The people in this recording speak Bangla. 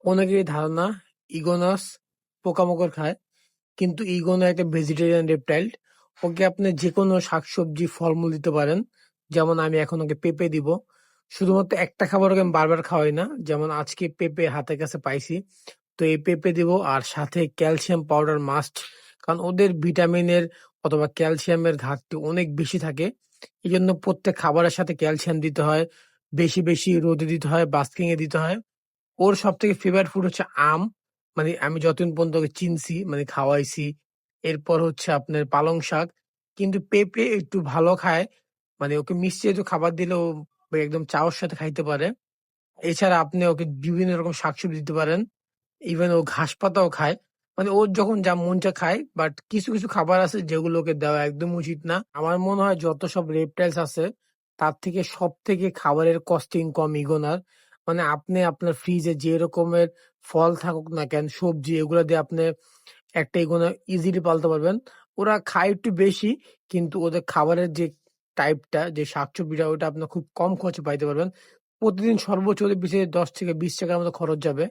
অনেকেরই ধারণা ইগোনাস পোকামাকড় খায়, কিন্তু ইগোনা একটা ভেজিটেরিয়ান রেপটাইল। ওকে আপনি যেকোনো শাকসবজি ফলমূল দিতে পারেন। যেমন আমি এখন ওকে পেঁপে দিব। শুধুমাত্র একটা খাবার ওকে আমি বারবার খাওয়াই না, যেমন আজকে পেঁপে হাতের কাছে পাইছি, তো এই পেঁপে দিব আর সাথে ক্যালসিয়াম পাউডার মাস্ট। কারণ ওদের ভিটামিনের অথবা ক্যালসিয়ামের ঘাটতি অনেক বেশি থাকে। এই জন্য প্রত্যেক খাবারের সাথে ক্যালসিয়াম দিতে হয়, বেশি বেশি রোদে দিতে হয়, বাস্কিং এ দিতে হয়। ওর সবথেকে ফেভারিট ফুড হচ্ছে আম। মানে আমি যতদিন পর্যন্ত ওকে চিনছি, মানে খাওয়াইছি। এরপর হচ্ছে আপনার পালং শাক। কিন্তু পেঁপে একটু ভালো খায়। মানে ওকে মিষ্টি জাতীয় খাবার দিলে ও একদম চাওর সাথে খাইতে পারে। এছাড়া আপনি ওকে বিভিন্ন রকম শাকসবজি দিতে পারেন। ইভেন ও ঘাস পাতাও খায়। মানে ওর যখন যা মন চা খায়, বাট কিছু কিছু খাবার আছে যেগুলোকে দেওয়া একদম উচিত না। আমার মনে হয় যত সব রেপটাইলস আছে তার থেকে সব থেকে খাবারের কস্টিং কম ইগোনার। মানে আপনি আপনার ফ্রিজে যে রকমের ফল থাকুক না কেন, সবজি, এগুলো দিয়ে আপনি একটা ইগোনা ইজিলি পালতে পারবেন। ওরা খায় একটু বেশি, কিন্তু ওদের খাবারের যে টাইপটা, যে শাকসবজিটা, ওটা আপনার খুব কম খরচে পাইতে পারবেন। প্রতিদিন সর্বোচ্চ ওদের পিছিয়ে 10 থেকে 20 টাকার মতো খরচ যাবে।